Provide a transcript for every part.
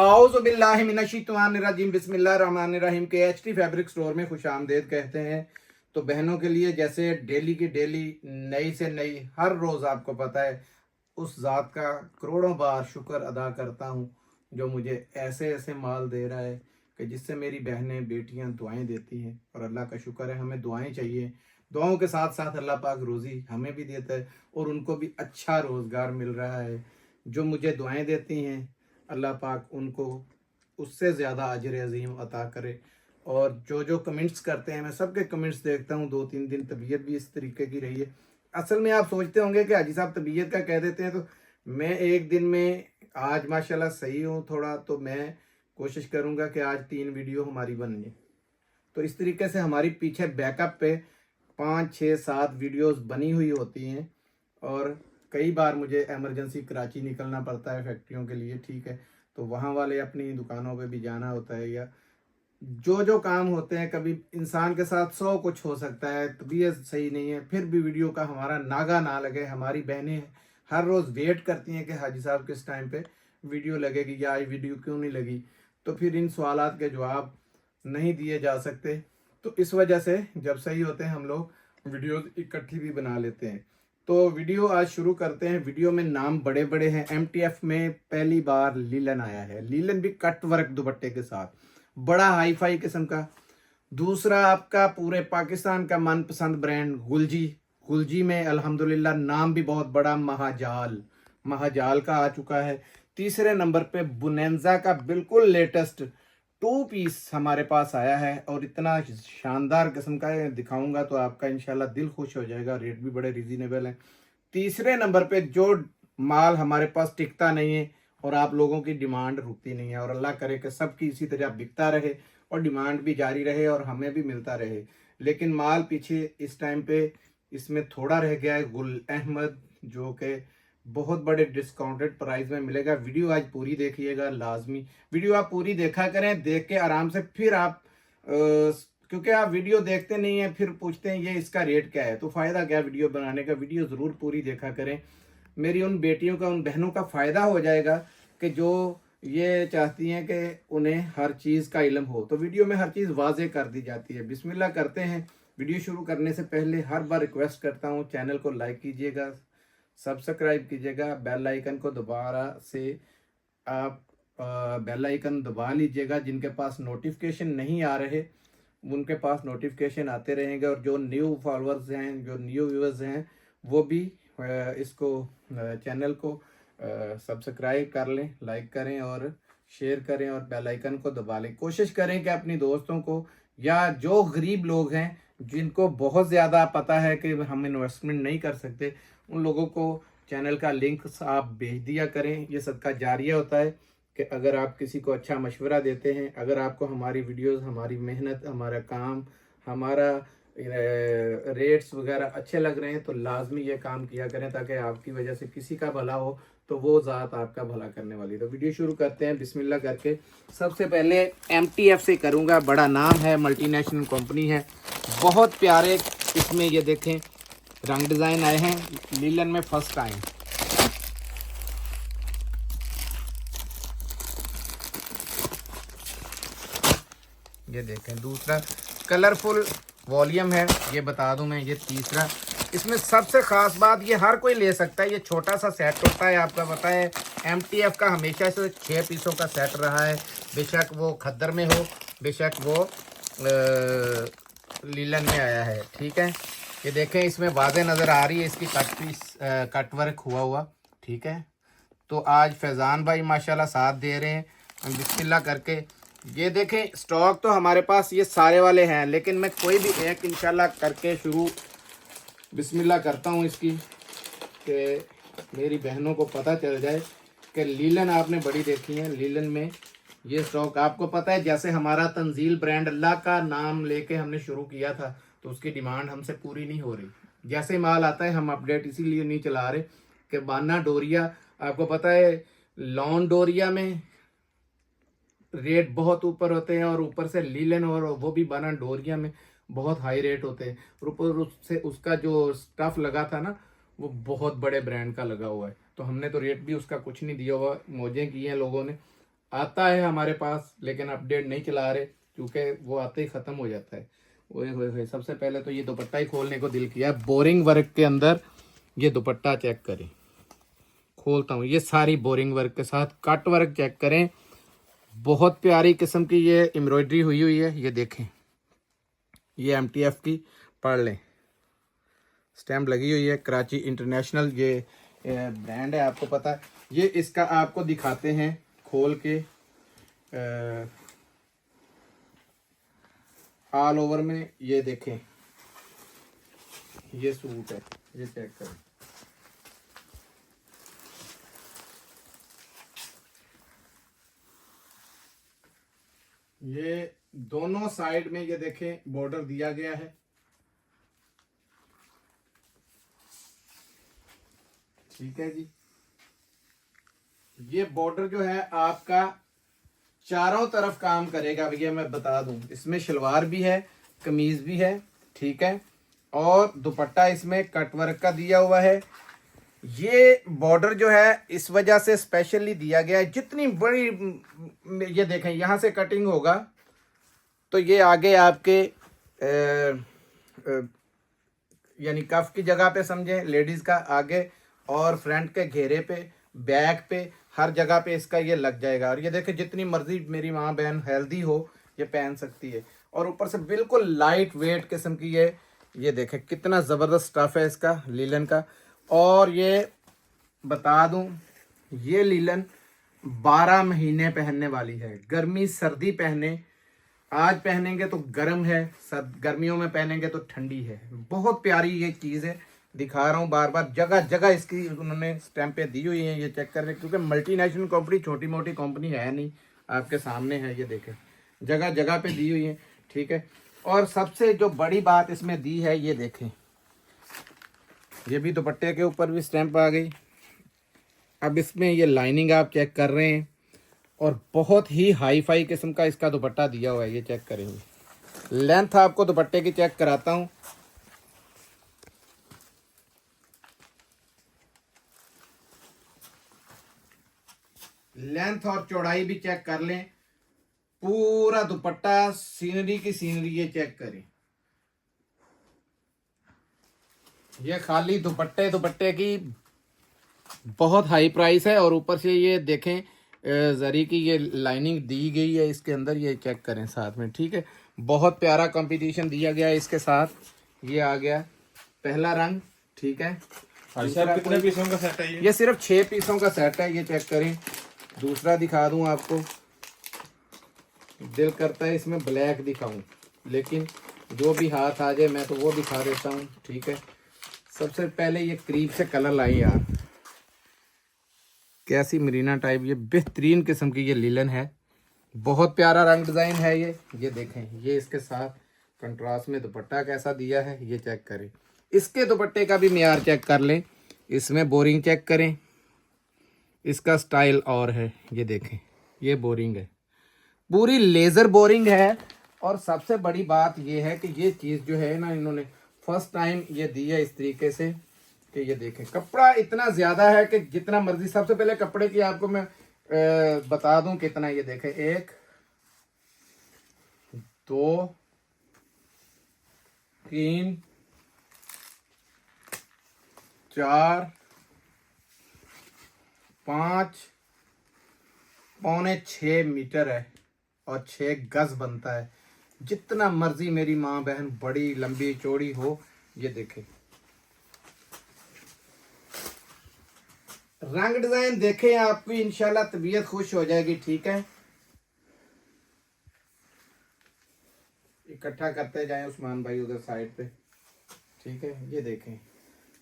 औज़ुबिल्लाहिमिनश्शैतानिर्रजीम बिस्मिल्लाहिर्रहमानिर्रहीम के HT fabric store में खुशामदीद कहते हैं। तो बहनों के लिए जैसे डेली की डेली नई से नई हर रोज़ आपको पता है उस ज़ात का करोड़ों बार शुक्र अदा करता हूँ जो मुझे ऐसे ऐसे माल दे रहा है कि जिससे मेरी बहनें बेटियाँ दुआएं देती हैं। और अल्लाह का शुक्र है, हमें दुआएं चाहिए। दुआओं के साथ साथ अल्लाह पाक रोज़ी हमें भी देता है और उनको भी अच्छा रोज़गार मिल रहा है। जो मुझे दुआएं देती हैं अल्लाह पाक उनको उससे ज़्यादा अजर अजीम अता करे। और जो जो कमेंट्स करते हैं मैं सबके कमेंट्स देखता हूँ। 2-3 दिन तबीयत भी इस तरीके की रही है। असल में आप सोचते होंगे कि हाजी साहब तबीयत का कह देते हैं, तो मैं एक दिन में आज माशाल्लाह सही हूँ थोड़ा, तो मैं कोशिश करूँगा कि आज 3 वीडियो हमारी बन जाए। तो इस तरीके से हमारी पीछे बैकअप पे 5-6-7 वीडियोस बनी हुई होती हैं। और कई बार मुझे इमरजेंसी कराची निकलना पड़ता है फैक्ट्रियों के लिए, ठीक है, तो वहाँ वाले अपनी दुकानों पे भी जाना होता है, या जो जो काम होते हैं। कभी इंसान के साथ 100 कुछ हो सकता है, तबीयत सही नहीं है, फिर भी वीडियो का हमारा नागा ना लगे। हमारी बहनें हर रोज़ वेट करती हैं कि हाजी साहब किस टाइम पे वीडियो लगेगी या आज वीडियो क्यों नहीं लगी। तो फिर इन सवालात के जवाब नहीं दिए जा सकते। तो इस वजह से जब सही होते हैं हम लोग वीडियो इकट्ठी भी बना लेते हैं। तो वीडियो आज शुरू करते हैं। वीडियो में नाम बड़े बड़े हैं। एमटीएफ में पहली बार लीलन आया है, लीलन भी कट वर्क दुपट्टे के साथ, बड़ा हाई फाई किस्म का। दूसरा आपका पूरे पाकिस्तान का मनपसंद ब्रांड गुलजी, गुलजी में अल्हम्दुलिल्लाह नाम भी बहुत बड़ा, महाजाल, महाजाल का आ चुका है। तीसरे नंबर पे बुनेंजा का बिल्कुल लेटेस्ट 2 पीस हमारे पास आया है और इतना शानदार किस्म का है, दिखाऊंगा तो आपका इंशाल्लाह दिल खुश हो जाएगा। रेट भी बड़े रिजनेबल है। तीसरे नंबर पे जो माल हमारे पास टिकता नहीं है और आप लोगों की डिमांड रुकती नहीं है, और अल्लाह करे कि सबकी इसी तरह बिकता रहे और डिमांड भी जारी रहे और हमें भी मिलता रहे। लेकिन माल पीछे इस टाइम पे इसमें थोड़ा रह गया है, गुल अहमद, जो कि बहुत बड़े डिस्काउंटेड प्राइस में मिलेगा। वीडियो आज पूरी देखिएगा, लाजमी वीडियो आप पूरी देखा करें, देख के आराम से फिर आप क्योंकि आप वीडियो देखते नहीं हैं फिर पूछते हैं ये इसका रेट क्या है, तो फ़ायदा क्या वीडियो बनाने का। वीडियो ज़रूर पूरी देखा करें। मेरी उन बेटियों का, उन बहनों का फ़ायदा हो जाएगा कि जो ये चाहती हैं कि उन्हें हर चीज़ का इल्म हो। तो वीडियो में हर चीज़ वाजे कर दी जाती है। बिस्मिल्लाह करते हैं। वीडियो शुरू करने से पहले हर बार रिक्वेस्ट करता हूँ, चैनल को लाइक कीजिएगा, सब्सक्राइब कीजिएगा, बेल आइकन को दोबारा से आप बेल आइकन दबा लीजिएगा। जिनके पास नोटिफिकेशन नहीं आ रहे उनके पास नोटिफिकेशन आते रहेंगे, और जो न्यू फॉलोअर्स हैं, जो न्यू व्यूअर्स हैं, वो भी इसको चैनल को सब्सक्राइब कर लें, लाइक करें और शेयर करें और बेल आइकन को दबा लें। कोशिश करें कि अपनी दोस्तों को, या जो गरीब लोग हैं जिनको बहुत ज़्यादा पता है कि हम इन्वेस्टमेंट नहीं कर सकते, उन लोगों को चैनल का लिंक आप भेज दिया करें। ये सदका जारिया होता है कि अगर आप किसी को अच्छा मशवरा देते हैं, अगर आपको हमारी वीडियोस, हमारी मेहनत, हमारा काम, हमारा रेट्स वगैरह अच्छे लग रहे हैं, तो लाजमी ये काम किया करें ताकि आपकी वजह से किसी का भला हो तो वो ज़ात आपका भला करने वाली। तो वीडियो शुरू करते हैं बिस्मिल्लाह करके। सबसे पहले एमटीएफ से करूँगा। बड़ा नाम है, मल्टीनेशनल कंपनी है, बहुत प्यारे इसमें ये देखें रंग डिज़ाइन आए हैं। लीलन में फर्स्ट टाइम ये देखें। दूसरा कलरफुल वॉल्यूम है, ये बता दूं मैं। ये तीसरा, इसमें सबसे ख़ास बात ये हर कोई ले सकता है। ये छोटा सा सेट होता है, आपका पता है एमटीएफ का हमेशा से 6 पीसों का सेट रहा है, बेशक वो खद्दर में हो, बेशक वो लीलन में आया है, ठीक है। ये देखें इसमें वाज़े नज़र आ रही है इसकी कट वर्क हुआ, ठीक है। तो आज फैज़ान भाई माशाल्लाह साथ दे रहे हैं। हम बिस्मिल्लाह करके ये देखें। स्टॉक तो हमारे पास ये सारे वाले हैं, लेकिन मैं कोई भी एक इंशाल्लाह करके शुरू बिस्मिल्लाह करता हूँ इसकी, कि मेरी बहनों को पता चल जाए कि लीलन आपने बड़ी देखी है। लीलन में ये स्टॉक आपको पता है, जैसे हमारा तंजील ब्रांड अल्लाह का नाम लेके हमने शुरू किया था, तो उसकी डिमांड हमसे पूरी नहीं हो रही। जैसे माल आता है हम अपडेट इसीलिए नहीं चला रहे कि बाना डोरिया, आपको पता है लॉन डोरिया में रेट बहुत ऊपर होते हैं, और ऊपर से लीलन और वो भी बाना डोरिया में बहुत हाई रेट होते हैं। और ऊपर उससे उसका जो स्टफ लगा था ना, वो बहुत बड़े ब्रांड का लगा हुआ है, तो हमने तो रेट भी उसका कुछ नहीं दिया हुआ, मौजें की हैं लोगों ने। आता है हमारे पास, लेकिन अपडेट नहीं चला रहे क्योंकि वो आते ही ख़त्म हो जाता है। ओए होए होए, सबसे पहले तो ये दुपट्टा ही खोलने को दिल किया। बोरिंग वर्क के अंदर ये दुपट्टा चेक करें, खोलता हूँ, ये सारी बोरिंग वर्क के साथ कट वर्क चेक करें। बहुत प्यारी किस्म की ये एम्ब्रॉयडरी हुई हुई है, ये देखें, ये MTF की पढ़ लें, स्टैम्प लगी हुई है। कराची इंटरनेशनल ये ब्रांड है, आपको पता है। ये इसका आपको दिखाते हैं खोल के, ऑल ओवर में। ये देखें, ये सूट है, ये चेक करें। ये दोनों साइड में ये देखें बॉर्डर दिया गया है, ठीक है जी। ये बॉर्डर जो है आपका चारों तरफ काम करेगा भैया, मैं बता दूं। इसमें शलवार भी है, कमीज भी है, ठीक है, और दुपट्टा इसमें कट वर्क का दिया हुआ है। ये बॉर्डर जो है इस वजह से स्पेशली दिया गया है, जितनी बड़ी, ये देखें यहाँ से कटिंग होगा तो ये आगे आपके यानी कफ की जगह पे समझें, लेडीज का आगे, और फ्रंट के घेरे पे, बैक पे, हर जगह पे इसका ये लग जाएगा। और ये देखें, जितनी मर्जी मेरी माँ बहन हेल्दी हो ये पहन सकती है। और ऊपर से बिल्कुल लाइट वेट किस्म की ये देखें कितना ज़बरदस्त स्टफ है इसका, लीलन का। और ये बता दूं, ये लीलन 12 महीने पहनने वाली है, गर्मी सर्दी पहने। आज पहनेंगे तो गर्म है, गर्मियों में पहनेंगे तो ठंडी है। बहुत प्यारी ये चीज़ है, दिखा रहा हूँ बार बार, जगह जगह इसकी उन्होंने स्टैंपें दी हुई हैं, ये चेक कर रहे हैं। क्योंकि मल्टीनेशनल कंपनी छोटी मोटी कंपनी है नहीं, आपके सामने है, ये देखें जगह जगह पे दी हुई है, ठीक है। और सबसे जो बड़ी बात इसमें दी है, ये देखें, ये भी दुपट्टे के ऊपर भी स्टैंप आ गई। अब इसमें ये लाइनिंग आप चेक कर रहे हैं, और बहुत ही हाई फाई किस्म का इसका दुपट्टा दिया हुआ है, ये चेक करेंगे। लेंथ आपको दुपट्टे की चेक कराता हूँ, लेंथ और चौड़ाई भी चेक कर लें। पूरा दुपट्टा सीनरी की सीनरी, ये चेक करें। ये खाली दुपट्टे की बहुत हाई प्राइस है। और ऊपर से ये देखें जरी की ये लाइनिंग दी गई है इसके अंदर, ये चेक करें साथ में, ठीक है। बहुत प्यारा कंपटीशन दिया गया है इसके साथ। ये आ गया पहला रंग, ठीक है। कितने पीसों का सेट है ये सिर्फ 6 पीसों का सेट है, ये चेक करें। दूसरा दिखा दूं आपको, दिल करता है इसमें ब्लैक दिखाऊं, लेकिन जो भी हाथ आ जाए मैं तो वो दिखा देता हूं, ठीक है। सबसे पहले ये करीब से कलर लाई यार, कैसी मरीना टाइप, ये बेहतरीन किस्म की ये लीलन है। बहुत प्यारा रंग डिज़ाइन है ये देखें। ये इसके साथ कंट्रास्ट में दुपट्टा कैसा दिया है, ये चेक करें। इसके दुपट्टे का भी मियार चेक कर लें, इसमें बोरिंग चेक करें, इसका स्टाइल और है, ये देखें, ये बोरिंग है, पूरी लेज़र बोरिंग है। और सबसे बड़ी बात ये है कि ये चीज़ जो है ना, इन्होंने फर्स्ट टाइम ये दी है इस तरीके से कि ये देखें, कपड़ा इतना ज़्यादा है कि जितना मर्जी। सबसे पहले कपड़े की आपको मैं बता दूं कितना, ये देखें, 1 2 3 4 5 पौने 6 मीटर है और 6 गज बनता है। जितना मर्जी मेरी माँ बहन बड़ी लंबी चौड़ी हो, ये देखें रंग डिजाइन देखें, आपकी इंशाल्लाह तबीयत खुश हो जाएगी, ठीक है। इकट्ठा करते जाएं उस्मान भाई उधर साइड पे, ठीक है। ये देखें,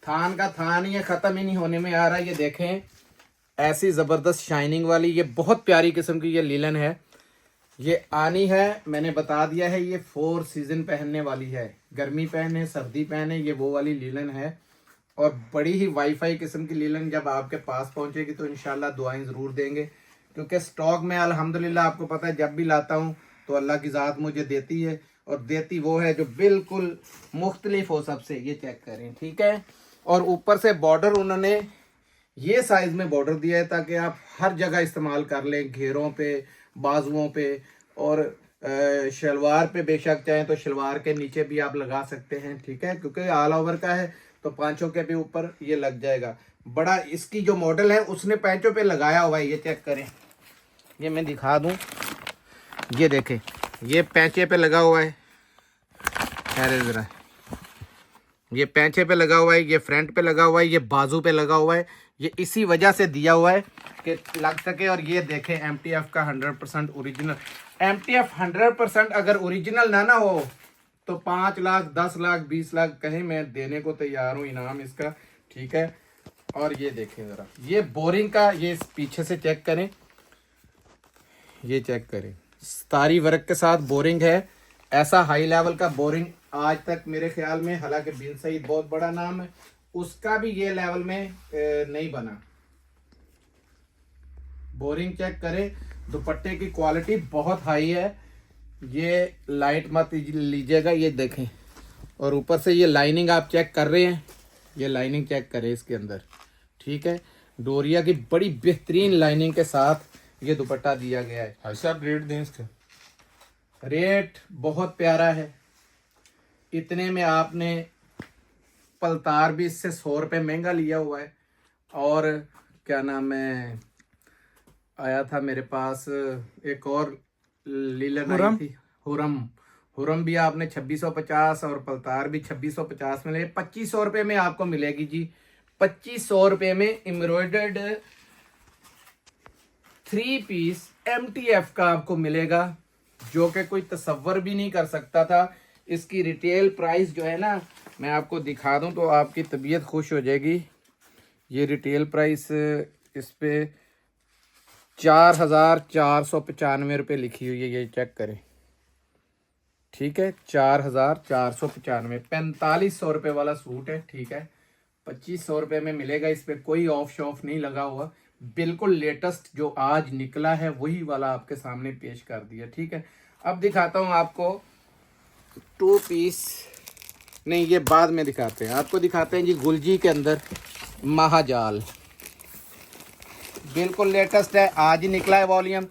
थान का थान ये ख़त्म ही नहीं होने में आ रहा है। ये देखें ऐसी ज़बरदस्त शाइनिंग वाली, ये बहुत प्यारी किस्म की ये लीलन है। ये आनी है, मैंने बता दिया है, ये 4 सीज़न पहनने वाली है, गर्मी पहने सर्दी पहने, ये वो वाली लीलन है। और बड़ी ही वाईफाई किस्म की लीलन जब आपके पास पहुंचेगी तो इंशाल्लाह दुआएं ज़रूर देंगे, क्योंकि स्टॉक में अल्हम्दुलिल्लाह आपको पता है जब भी लाता हूं तो अल्लाह की ज़ात मुझे देती है, और देती वो है जो बिल्कुल मुख्तलिफ हो सबसे। ये चेक करें, ठीक है। और ऊपर से बॉर्डर उन्होंने ये साइज में बॉर्डर दिया है ताकि आप हर जगह इस्तेमाल कर लें, घेरों पे, बाजुओं पे, और शलवार पे बेशक चाहें तो शलवार के नीचे भी आप लगा सकते हैं, ठीक है, क्योंकि ऑल ओवर का है तो पांचों के भी ऊपर ये लग जाएगा। बड़ा इसकी जो मॉडल है उसने पैंचों पे लगाया हुआ है, ये चेक करें, ये मैं दिखा दूं, ये देखें, ये पैंचे पे लगा हुआ है, अरे जरा, ये पैंचे पे लगा हुआ है, ये फ्रंट पे लगा हुआ है, ये बाजू पे लगा हुआ है, ये इसी वजह से दिया हुआ है कि लग सके। और ये देखें एमटीएफ का 100% ओरिजिनल, एमटीएफ 100% अगर ओरिजिनल ना हो तो 5 लाख 10 लाख 20 लाख कहीं मैं देने को तैयार हूँ इनाम इसका, ठीक है। और ये देखें ज़रा, ये बोरिंग का, ये पीछे से चेक करें, ये चेक करें, सारी वर्क के साथ बोरिंग है। ऐसा हाई लेवल का बोरिंग आज तक मेरे ख्याल में, हालांकि बिन सईद बहुत बड़ा नाम है, उसका भी ये लेवल में नहीं बना। बोरिंग चेक करें, दुपट्टे की क्वालिटी बहुत हाई है, ये लाइट मत लीजिएगा, ये देखें। और ऊपर से ये लाइनिंग आप चेक कर रहे हैं, ये लाइनिंग चेक करें इसके अंदर, ठीक है, डोरिया की बड़ी बेहतरीन लाइनिंग के साथ ये दुपट्टा दिया गया है। भाई साहब रेट दें इसका? रेट बहुत प्यारा है, इतने में आपने पलतार भी इससे 100 रुपये महंगा लिया हुआ है। और क्या नाम है, आया था मेरे पास एक और लीलन आई थी, हुरम भी आपने 2650 और पलतार भी 2650 में ले, 2500 रुपये में आपको मिलेगी जी। 2500 रुपये में एम्ब्रॉयडर्ड 3 पीस एमटीएफ का आपको मिलेगा, जो कि कोई तसव्वुर भी नहीं कर सकता था। इसकी रिटेल प्राइस जो है ना, मैं आपको दिखा दूं तो आपकी तबीयत खुश हो जाएगी। ये रिटेल प्राइस इस पे 4495 रुपये लिखी हुई है, ये चेक करें, ठीक है, 4495, 4500 रुपये वाला सूट है, ठीक है। 2500 रुपये में मिलेगा, इस पे कोई ऑफ शॉफ नहीं लगा हुआ, बिल्कुल लेटेस्ट जो आज निकला है वही वाला आपके सामने पेश कर दिया, ठीक है। अब दिखाता हूँ आपको 2 पीस, नहीं ये बाद में दिखाते हैं, आपको दिखाते हैं जी गुलजी के अंदर महाजाल, बिल्कुल लेटेस्ट है, आज ही निकला है वॉल्यूम।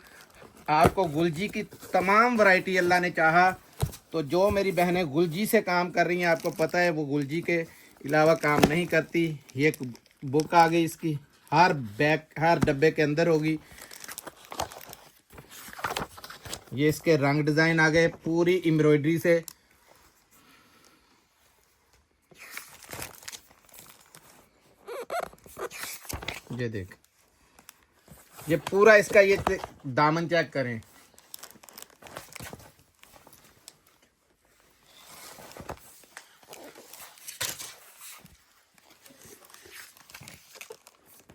आपको गुलजी की तमाम वैरायटी अल्लाह ने चाहा तो, जो मेरी बहनें गुलजी से काम कर रही हैं आपको पता है वो गुलजी के अलावा काम नहीं करती। ये एक बुक आ गई इसकी, हर बैग हर डब्बे के अंदर होगी। ये इसके रंग डिज़ाइन आ गए पूरी एम्ब्रॉयडरी से, ये देख, ये पूरा इसका ये दामन चेक करें,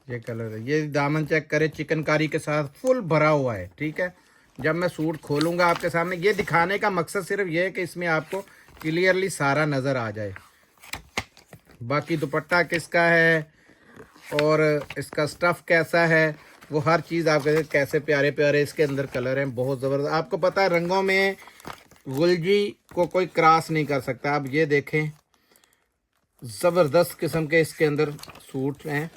ये कलर है, ये दामन चेक करें, चिकनकारी के साथ फुल भरा हुआ है, ठीक है। जब मैं सूट खोलूंगा आपके सामने, ये दिखाने का मकसद सिर्फ ये है कि इसमें आपको क्लियरली सारा नज़र आ जाए। बाकी दुपट्टा किसका है और इसका स्टफ़ कैसा है, वो हर चीज़ आपके, कैसे प्यारे प्यारे इसके अंदर कलर हैं, बहुत ज़बरदस्त। आपको पता है रंगों में गुलजी को कोई क्रॉस नहीं कर सकता। आप ये देखें, ज़बरदस्त किस्म के इसके अंदर सूट हैं।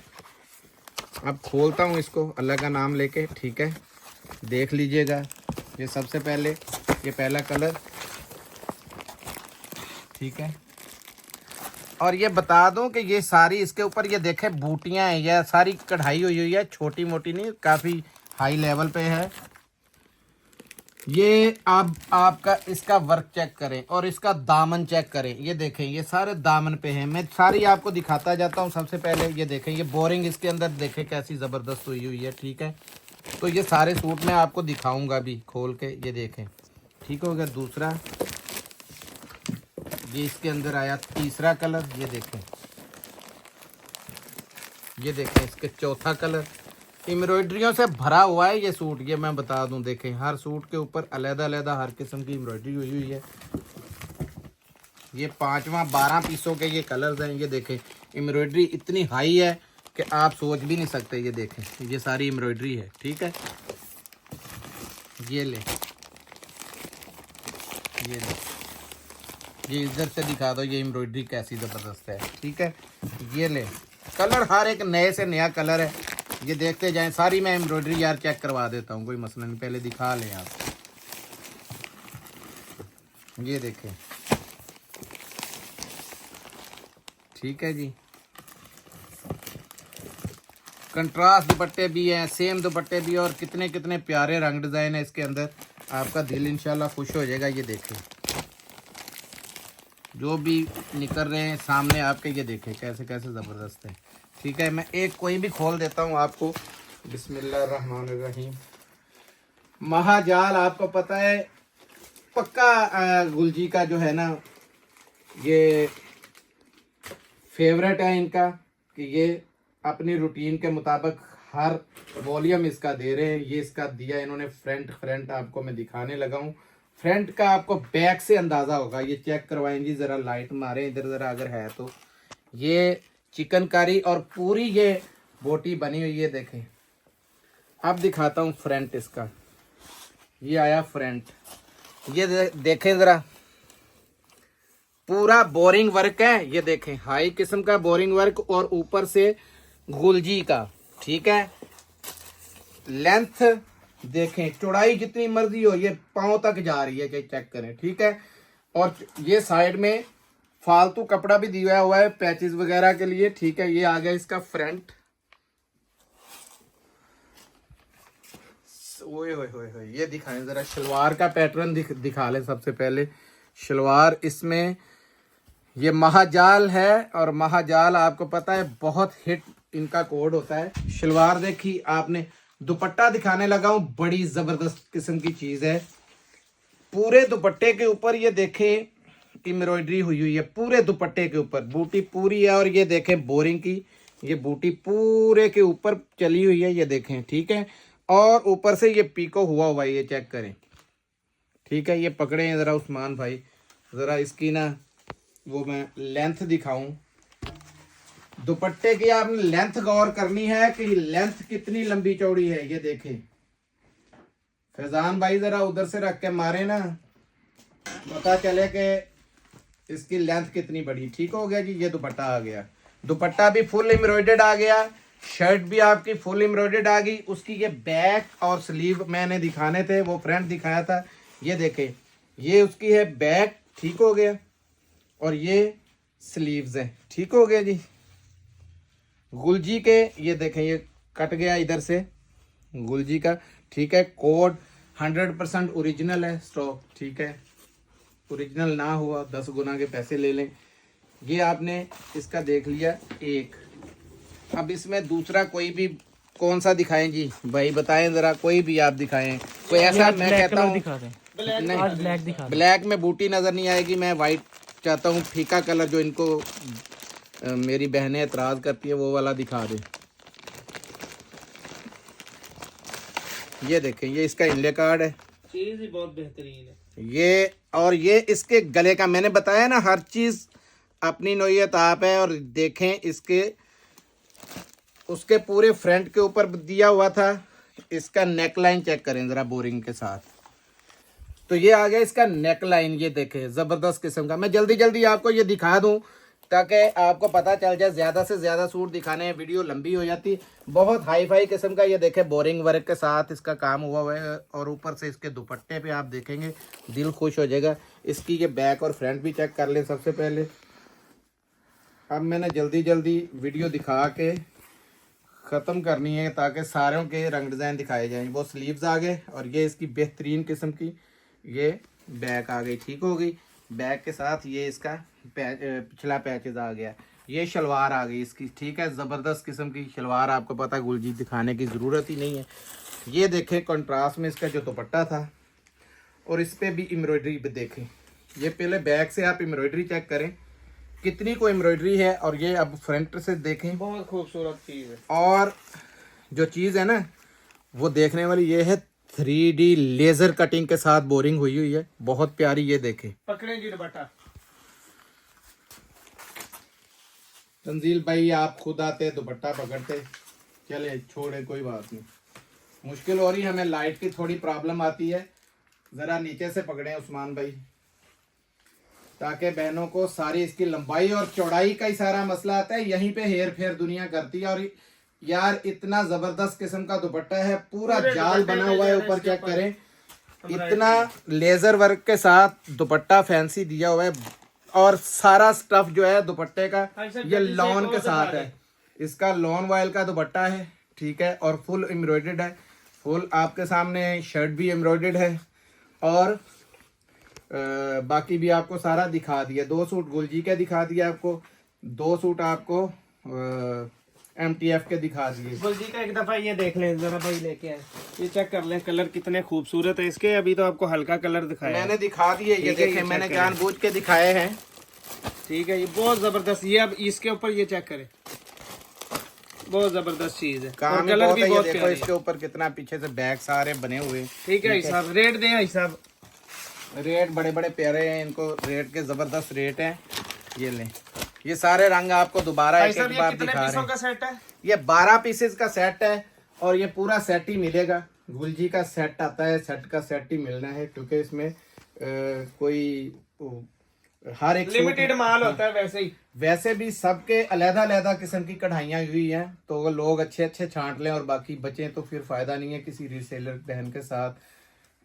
अब खोलता हूँ इसको अल्लाह का नाम लेके, ठीक है, देख लीजिएगा। ये सबसे पहले ये पहला कलर, ठीक है। और ये बता दूं कि ये सारी इसके ऊपर ये देखें बूटियां हैं, ये सारी कढ़ाई हुई है, छोटी मोटी नहीं, काफ़ी हाई लेवल पे है। ये आपका इसका वर्क चेक करें और इसका दामन चेक करें, ये देखें, ये सारे दामन पे हैं। मैं सारी आपको दिखाता जाता हूँ। सबसे पहले ये देखें, ये बोरिंग इसके अंदर देखें कैसी ज़बरदस्त हुई है, ठीक है। तो ये सारे सूट मैं आपको दिखाऊंगा भी खोल के, ये देखें, ठीक हो गया। दूसरा ये इसके अंदर आया तीसरा कलर, ये देखें, ये देखें इसके चौथा कलर। एम्ब्रॉयडरियों से भरा हुआ है ये सूट, ये मैं बता दूं, देखें हर सूट के ऊपर अलग-अलग हर किस्म की एम्ब्रॉयडरी हुई है। ये 5वां 12 पीसों के ये कलर्स हैं, ये देखें एम्ब्रॉयडरी इतनी हाई है कि आप सोच भी नहीं सकते। ये देखें, ये सारी एम्ब्रॉयडरी है, ठीक है। ये ले, ये इधर से दिखा दो, ये एम्ब्रॉयडरी कैसी ज़बरदस्त है, ठीक है। ये ले, कलर हर एक नए से नया कलर है, ये देखते जाएं। सारी मैं एम्ब्रॉयडरी यार चेक करवा देता हूँ, कोई मसला नहीं, पहले दिखा लें आप। ये देखें, ठीक है जी। कंट्रास्ट दुपट्टे भी हैं, सेम दुपट्टे भी, और कितने कितने प्यारे रंग डिज़ाइन है इसके अंदर। आपका दिल इंशाल्लाह खुश हो जाएगा। ये देखें, जो भी निकल रहे हैं सामने आपके, ये देखें कैसे कैसे ज़बरदस्त है। ठीक है, मैं एक कोई भी खोल देता हूँ आपको। बिस्मिल्लाहिर्रहमानिर्रहीम। महाजाल आपको पता है पक्का गुलजी का जो है ना, ये फेवरेट है इनका, कि ये अपनी रूटीन के मुताबिक हर वॉल्यूम इसका दे रहे हैं। ये इसका दिया इन्होंने फ्रंट आपको मैं दिखाने लगा हूँ। फ्रंट का आपको बैक से अंदाज़ा होगा, ये चेक करवाएंगे ज़रा, लाइट मारें इधर ज़रा अगर है तो। ये चिकनकारी और पूरी ये बोटी बनी हुई है, देखें। अब दिखाता हूँ फ्रंट इसका। ये आया फ्रंट, ये देखें ज़रा, पूरा बोरिंग वर्क है। ये देखें, हाई किस्म का बोरिंग वर्क, और ऊपर से गुलजी का। ठीक है, लेंथ देखें, चौड़ाई जितनी मर्जी हो, ये पाँव तक जा रही है, चेक करें। ठीक है, और ये साइड में फालतू कपड़ा भी दिया हुआ है पैचेस वगैरह के लिए। ठीक है, ये आ गया इसका फ्रंट। ओए होए होए होए, ये दिखाएं जरा शलवार का पैटर्न दिखा लें सबसे पहले। शलवार इसमें ये महाजाल है, और महाजाल आपको पता है बहुत हिट इनका कोड होता है। शलवार देखी आपने, दुपट्टा दिखाने लगा हूं, बड़ी जबरदस्त किस्म की चीज है। पूरे दुपट्टे के ऊपर ये देखें एम्ब्रॉयडरी हुई है, पूरे दुपट्टे के ऊपर बूटी पूरी है। और ये देखें बोरिंग की, ये बूटी पूरे के ऊपर चली हुई है, ये देखें। ठीक है, और ऊपर से ये पीको हुआ हुआ है, ये चेक करें। ठीक है, ये पकड़े हैं जरा उस्मान भाई, जरा इसकी ना वो मैं लेंथ दिखाऊं। दुपट्टे की आपने लेंथ गौर करनी है कि लेंथ कितनी लंबी चौड़ी है। ये देखें फैजान भाई, जरा उधर से रख के मारे ना, पता चले कि इसकी लेंथ कितनी बड़ी। ठीक हो गया जी, ये दुपट्टा आ गया। दुपट्टा भी फुल एम्ब्रॉयडर्ड आ गया, शर्ट भी आपकी फुल एम्ब्रॉयडर्ड आ गई। उसकी ये बैक और स्लीव मैंने दिखाने थे, वो फ्रंट दिखाया था। ये देखें, ये उसकी है बैक, ठीक हो गया, और ये स्लीव्स हैं। ठीक हो गया जी। गुलजी के ये देखें, ये कट गया इधर से गुलजी का। ठीक है, कोड 100% ओरिजिनल है स्टॉक। ठीक है, ओरिजिनल ना हुआ 10 गुना के पैसे ले लें। ये आपने इसका देख लिया एक। अब इसमें दूसरा कोई भी कौन सा दिखाएं जी भाई, बताएं जरा, कोई भी आप दिखाएं। कोई ऐसा मैं कहता हूँ नहीं, ब्लैक में बूटी नजर नहीं आएगी, मैं वाइट चाहता हूँ, फीका कलर जो इनको मेरी बहनें एतराज करती है वो वाला दिखा दे। ये देखें, ये इसका इनले कार्ड है, चीज ही बहुत बेहतरीन है ये। और ये इसके गले का मैंने बताया ना, हर चीज अपनी नोयत आप है। और देखें इसके उसके पूरे फ्रंट के ऊपर दिया हुआ था। इसका नेक लाइन चेक करें जरा बोरिंग के साथ, तो ये आ गया इसका नेक लाइन। ये देखें जबरदस्त किस्म का। मैं जल्दी जल्दी आपको ये दिखा दूं ताकि आपको पता चल जाए। ज़्यादा से ज़्यादा सूट दिखाने में वीडियो लंबी हो जाती। बहुत हाई फाई किस्म का ये देखें बोरिंग वर्क के साथ इसका काम हुआ है। और ऊपर से इसके दुपट्टे पे आप देखेंगे दिल खुश हो जाएगा। इसकी ये बैक और फ्रंट भी चेक कर लें सबसे पहले। अब मैंने जल्दी जल्दी वीडियो दिखा के ख़त्म करनी है ताकि सारों के रंग डिज़ाइन दिखाए जाएँ। वो स्लीव्स आ गए, और ये इसकी बेहतरीन किस्म की ये बैक आ गई। ठीक हो गई, बैक के साथ ये इसका पिछला पैचेज आ गया। ये शलवार आ गई इसकी। ठीक है, ज़बरदस्त किस्म की शलवार, आपको पता है गुलजी दिखाने की ज़रूरत ही नहीं है। ये देखें कंट्रास्ट में इसका जो दुपट्टा था, और इस पर भी एम्ब्रॉयडरी पे देखें। ये पहले बैक से आप एम्ब्रॉयडरी चेक करें कितनी को एम्ब्रॉयडरी है, और ये अब फ्रंट से देखें, बहुत खूबसूरत चीज है। और जो चीज़ है ना वो देखने वाली ये है 3D लेजर कटिंग के साथ बोरिंग हुई है, बहुत प्यारी। ये देखें, पकड़े जी दुपट्टा। तंजील भाई आप खुद आते दुपट्टा पकड़ते, चले छोड़े कोई बात नहीं। मुश्किल हो रही, हमें लाइट की थोड़ी प्रॉब्लम आती है, ज़रा नीचे से पकड़े उस्मान भाई। ताकि बहनों को सारी इसकी लंबाई और चौड़ाई का ही सारा मसला आता है, यहीं पे हेर फेर दुनिया करती है। और यार इतना जबरदस्त किस्म का दुपट्टा है, पूरा जाल बना हुआ है ऊपर, चेक करें, इतना लेजर वर्क के साथ दुपट्टा फैंसी दिया हुआ है। और सारा स्टफ जो है दुपट्टे का ये लॉन के साथ है, इसका लॉन वॉयल का दुपट्टा है, ठीक है, और फुल एम्ब्रॉयडर्ड है। फुल आपके सामने शर्ट भी एम्ब्रॉयडर्ड है और बाकी भी आपको सारा दिखा दिया। 2 सूट गुलजी के दिखा दिया आपको, 2 सूट आपको MTF के दिखा दिए। गुलजी का एक दफा ये देख लें जरा भाई, लेके आए, ये चेक कर लें, कलर कितने खूबसूरत है इसके। अभी तो आपको हल्का कलर दिखाया मैंने दिखा दिए, ये देखें, मैंने जानबूझ के दिखाए हैं, ठीक है। ये बहुत जबरदस्त, ये अब इसके ऊपर ये चेक करें, बहुत जबरदस्त चीज है। काम कलर भी बहुत देखो इसके ऊपर कितना पीछे से बैग सारे बने हुए। ठीक है हिसाब, रेट दें हिसाब, रेट बड़े बड़े प्यारे हैं, इनको रेट के जबरदस्त रेट हैं। ये लें, ये सारे रंग आपको दोबारा एक बार कितने दिखा पीसों रहे का हैं। सेट है? ये 12 पीसेस का सेट है और ये पूरा सेट ही मिलेगा। गुलजी का सेट आता है, सेट का सेट ही मिलना है, क्योंकि इसमें कोई हर एक लिमिटेड माल होता है। वैसे भी सबके अलग-अलग किस्म की कढ़ाइयाँ हुई हैं, तो वो लोग अच्छे अच्छे छांट लें और बाकी बचें तो फिर फायदा नहीं है किसी रीसेलर बहन के साथ,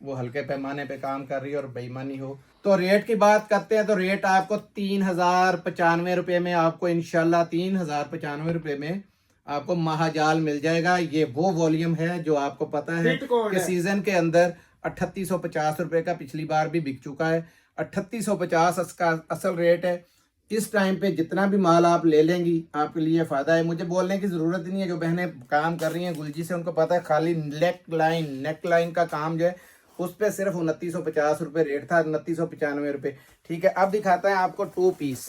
वो हल्के पैमाने पे काम कर रही है और बेईमानी हो। तो रेट की बात करते हैं, तो रेट आपको 3095 रुपये में, आपको इंशाल्लाह 3095 रुपये में आपको महाजाल मिल जाएगा। ये वो वॉल्यूम है जो आपको पता है कि सीजन के अंदर 3850 रुपये का पिछली बार भी बिक चुका है। 3850 इसका असल रेट है। इस टाइम पे जितना भी माल आप ले लेंगी आपके लिए फायदा है। मुझे बोलने की जरूरत नहीं है, जो बहनें काम कर रही हैं गुलजी से उनको पता है, खाली नेक लाइन का काम जो है उस पर सिर्फ 2950 रुपये रेट था, 2995 रुपये, ठीक है। अब दिखाता है आपको 2 पीस।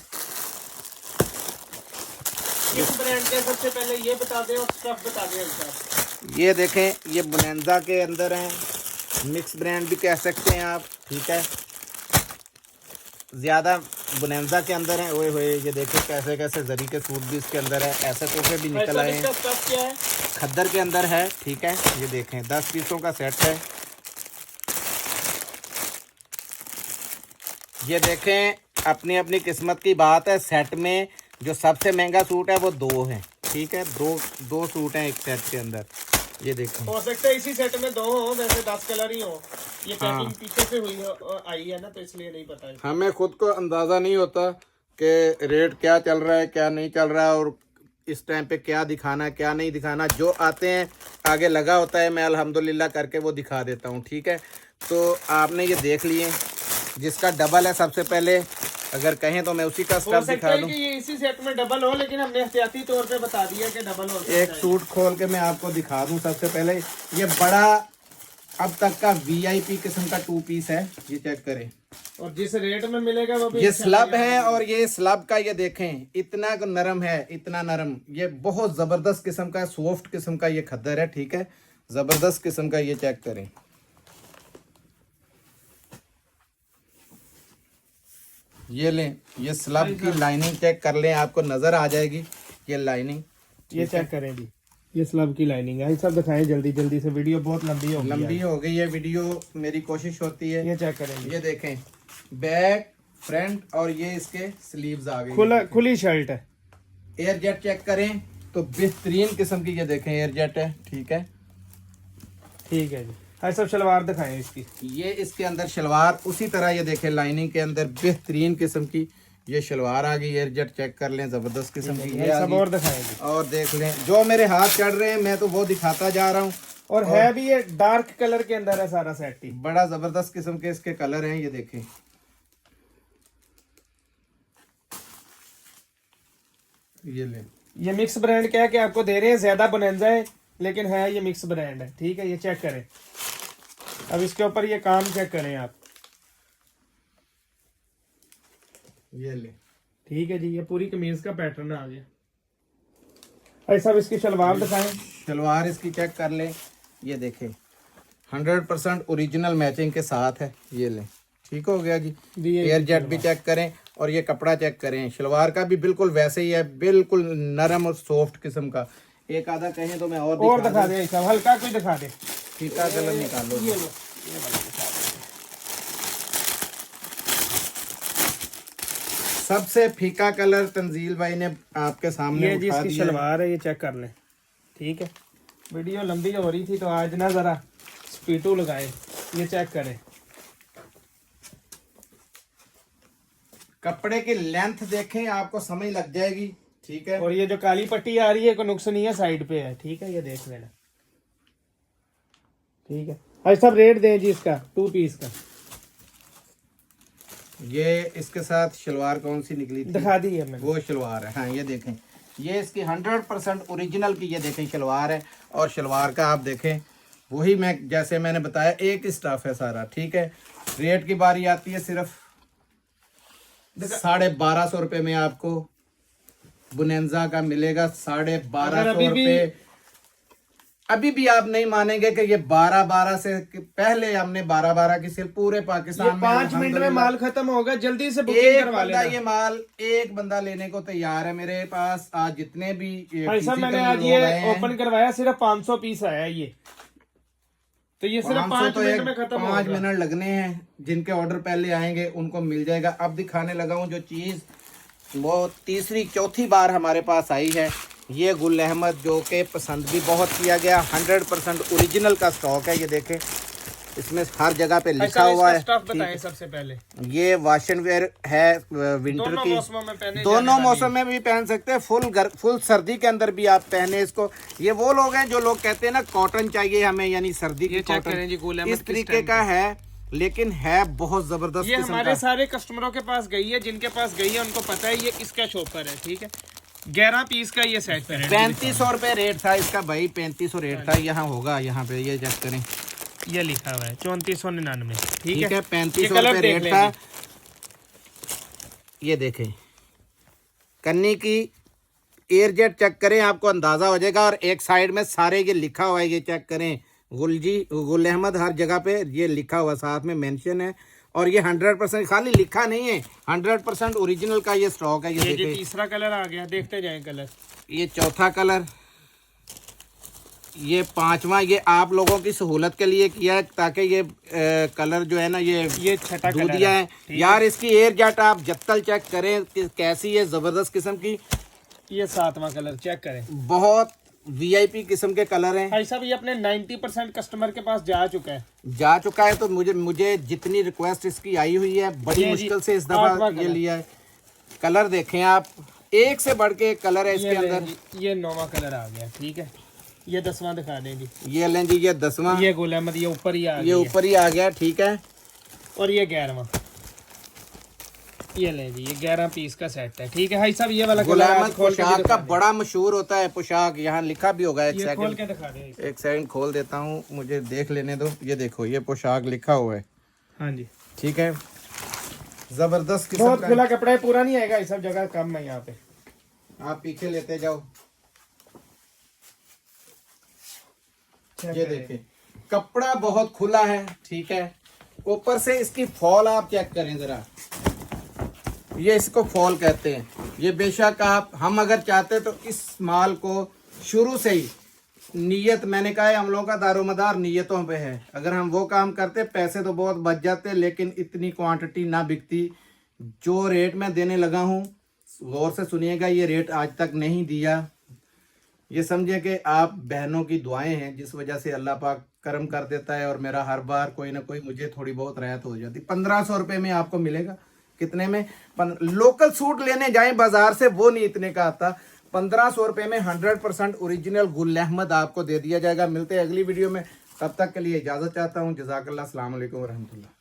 किस ब्रांड के सबसे पहले ये बता दें और स्टफ बता दें। ये देखें, ये बोनेंजा के अंदर हैं, मिक्स ब्रांड भी कह सकते हैं आप, ठीक है, ज्यादा बोनेंजा के अंदर है। ओए होए, ये देखें कैसे कैसे जरी के सूट भी इसके अंदर है, ऐसे तोहफे भी निकल आए हैं। स्टफ क्या है? खद्दर के अंदर है, ठीक है। ये देखें 10 पीसों का सेट है। ये देखें, अपनी अपनी किस्मत की बात है। सेट में जो सबसे महंगा सूट है वो 2 है, ठीक है, दो सूट हैं एक सेट के अंदर। ये देखें, हो सकता है इसी सेट में 2 हो, वैसे 10 कलर ही हो। ये पैकिंग पीछे से हुई आई है ना, तो इसलिए नहीं पता है। हमें खुद को अंदाजा नहीं होता कि रेट क्या चल रहा है क्या नहीं चल रहा है और इस टाइम पे क्या दिखाना है क्या नहीं दिखाना। जो आते हैं आगे लगा होता है, मैं अल्हम्दुलिल्लाह करके वो दिखा देता हूँ, ठीक है। तो आपने ये देख लिए, जिसका डबल है सबसे पहले अगर कहें तो मैं उसी का स्टफ दिखा दूं। ये इसी सेट में डबल हो, लेकिन हमने एहतियाती तौर पे बता दिया कि डबल हो। एक सूट खोल के मैं आपको दिखा दूं। सबसे पहले ये बड़ा अब तक का VIP किस्म का 2 पीस है, ये चेक करें, और जिस रेट में मिलेगा वो भी ये स्लब है। और ये स्लब का ये देखें इतना नरम है, इतना नरम, ये बहुत जबरदस्त किस्म का सॉफ्ट किस्म का ये खद्दर है, ठीक है, जबरदस्त किस्म का। ये चेक करें, ये लें, ये स्लब की लाइनिंग चेक कर लें, आपको नजर आ जाएगी ये लाइनिंग। ये चेक करें जी, ये स्लब की लाइनिंग है। सब दिखाएं जल्दी जल्दी से, वीडियो बहुत लंबी हो गई है वीडियो, मेरी कोशिश होती है। ये चेक करें, ये देखें बैक फ्रंट और ये इसके स्लीव्स आ गई, खुली शर्ट है। एयर जेट चेक करें तो बेहतरीन किस्म की, ये देखें एयर जेट है, ठीक है, ठीक है जी। हाँ, सब शलवार दिखाएं इसकी। ये इसके अंदर शलवार उसी तरह, ये देखें लाइनिंग के अंदर बेहतरीन किस्म की ये शलवार आ गई। एयर जेट चेक कर लें, जबरदस्त किस्म की ये सब और दिखाएंगे और देख लें। जो मेरे हाथ चढ़ रहे हैं मैं तो वो दिखाता जा रहा हूँ। और है भी ये डार्क कलर के अंदर है सारा सेट ही, बड़ा जबरदस्त किस्म के इसके कलर हैं, ये देखें। ये ले, ये मिक्स ब्रांड क्या है कि आपको दे रहे हैं, ज्यादा बोनेंजा है लेकिन है ये मिक्स ब्रांड है, ठीक है। ये चेक करें, अब इसके ऊपर ये काम चेक करें आप, ये ले, ठीक है जी। ये पूरी कमीज का पैटर्न आ गया। ऐसा इसकी शलवार दिखाएं, शलवार इसकी चेक कर लें, ये देखें 100% ओरिजिनल मैचिंग के साथ है, ये लें, ठीक हो गया जी। एयर जेट भी चेक करें और ये कपड़ा चेक करें, शलवार का भी बिल्कुल वैसे ही है, बिल्कुल नरम और सॉफ्ट किस्म का। एक आधा कहें तो मैं और दिखा दे, हल्का कोई दिखा दे, फीका कलर निकाल लो। सबसे फीका कलर तंजील भाई ने आपके सामने ये उठा जिसकी दिया है। शलवार है ये चेक कर लें, ठीक है। वीडियो लंबी हो रही थी तो आज ना जरा स्पीटू लगाए, ये चेक करें। कपड़े की लेंथ देखें, आपको समझ लग जाएगी, ठीक है। और ये जो काली पट्टी आ रही है कोई नुक्स नहीं है, साइड पे है, ठीक है। ये देख लेना, ठीक है। भाई साहब रेट दें जी इसका 2 पीस का। ये इसके साथ शलवार कौन सी निकली थी? दिखा दी है मैंने। वो शलवार है, हाँ ये देखें, ये इसकी 100% ओरिजिनल की ये देखें शलवार है। और शलवार का आप देखें वही मैं जैसे मैंने बताया एक ही स्टफ है सारा, ठीक है। रेट की बारी आती है सिर्फ 1250 रुपए में आपको बुनेंजा का मिलेगा। 1250 रुपए। अभी भी आप नहीं मानेंगे कि ये 12 से पहले हमने 12 की सिर्फ पूरे पाकिस्तान में 5 मिनट में माल खत्म होगा, जल्दी से बुकिंग एक करवा बंदा लेना। ये माल एक बंदा लेने को तैयार है मेरे पास। आज जितने भी भाई साहब मैंने आज ये ओपन करवाया, सिर्फ 500 पीस आया ये, तो ये सिर्फ 5 मिनट में खत्म होगा। 5 मिनट लगने हैं। जिनके ऑर्डर पहले आएंगे उनको मिल जाएगा। अब दिखाने लगा हूँ जो चीज वो तीसरी चौथी बार हमारे पास आई है, ये गुल अहमद, जो कि पसंद भी बहुत किया गया। 100% ओरिजिनल का स्टॉक है। ये देखें इसमें हर जगह पे लिखा हुआ है। स्टफ बताएं सबसे पहले। ये वाशन वेयर है विंटर की, दोनों मौसम में भी पहन सकते हैं। फुल सर्दी के अंदर भी आप पहने इसको। ये वो लोग हैं जो लोग कहते हैं ना कॉटन चाहिए हमें, यानी सर्दी की कॉटन, इस तरीके का है, लेकिन है बहुत जबरदस्त। ये हमारे सारे कस्टमरों के पास गई है, जिनके पास गई है उनको पता है ये इसका शॉपर है, ठीक है। 11 पीस का ये सेट है। 3500 रुपए रेट था इसका भाई, 3500 रेट था। यहाँ होगा, यहाँ पे ये चेक करें, ये लिखा हुआ है 3499, ठीक है। 3500 कलर रुपए देख रेट था। ये देखें कन्नी की एयर जेट चेक करें, आपको अंदाजा हो जाएगा। और एक साइड में सारे ये लिखा हुआ है, ये चेक करें, गुल अहमद हर जगह पे ये लिखा हुआ, साथ में मेंशन है। और ये 100% खाली लिखा नहीं है, 100% ओरिजिनल का ये स्टॉक है। ये देखिए तीसरा कलर आ गया, देखते जाएं कलर। ये चौथा कलर, ये पांचवा, ये आप लोगों की सहूलत के लिए किया है ताकि ये कलर जो है ना ये छठा दूधिया है यार। इसकी एयर जेट आप जत्तल चेक करें कैसी है, जबरदस्त किस्म की। ये 7वां कलर चेक करें, बहुत वीआईपी किस्म के कलर हैं। भाई साहब ये अपने 90% कस्टमर के पास जा चुका है। तो मुझे जितनी रिक्वेस्ट इसकी आई हुई है, बड़ी मुश्किल से इस दफा ये लिया है। कलर देखें आप, एक से बढ़ के एक कलर है इसके अंदर। ये 9वां कलर आ गया, ठीक है। ये 10वां दिखा दें जी। ये लें जी, ये 10वां। ये गुल अहमद ये ऊपर ही आ गया, ये ऊपर ही आ गया, ठीक है। और ये 11वां, ये लें जी, ये 11 पीस का सेट है, ठीक है। भाई साहब ये वाला गुल अहमद पोशाक का बड़ा मशहूर होता है पोशाक, यहाँ लिखा भी होगा। एक सेकंड खोल देता हूँ, मुझे देख लेने दो। ये देखो ये पोशाक लिखा हुआ है, हाँ जी, ठीक है। जबरदस्त बहुत खुला कपड़ा है, पूरा नहीं आएगा, सब जगह कम है यहाँ पे। आप पीछे लेते जाओ। ये देखिए कपड़ा बहुत खुला है, ठीक है। ऊपर से इसकी फॉल आप चेक करें जरा, ये इसको फॉल कहते हैं। ये बेशक हम अगर चाहते तो इस माल को शुरू से ही नीयत, मैंने कहा है हम लोगों का दारोमदार नीयतों पे है। अगर हम वो काम करते पैसे तो बहुत बच जाते, लेकिन इतनी क्वांटिटी ना बिकती। जो रेट मैं देने लगा हूँ गौर से सुनिएगा, ये रेट आज तक नहीं दिया। ये समझिए कि आप बहनों की दुआएं हैं जिस वजह से अल्लाह पाक करम कर देता है और मेरा हर बार कोई ना कोई मुझे थोड़ी बहुत राहत हो जाती। 1500 रुपये में आपको मिलेगा। कितने में? लोकल सूट लेने जाएं बाजार से, वो नहीं इतने का आता। 1500 रुपये में 100% ओरिजिनल गुल अहमद आपको दे दिया जाएगा। मिलते हैं अगली वीडियो में, तब तक के लिए इजाज़त चाहता हूँ। जज़ाकल्लाह, अस्सलाम वालेकुम रहमतुल्लाह।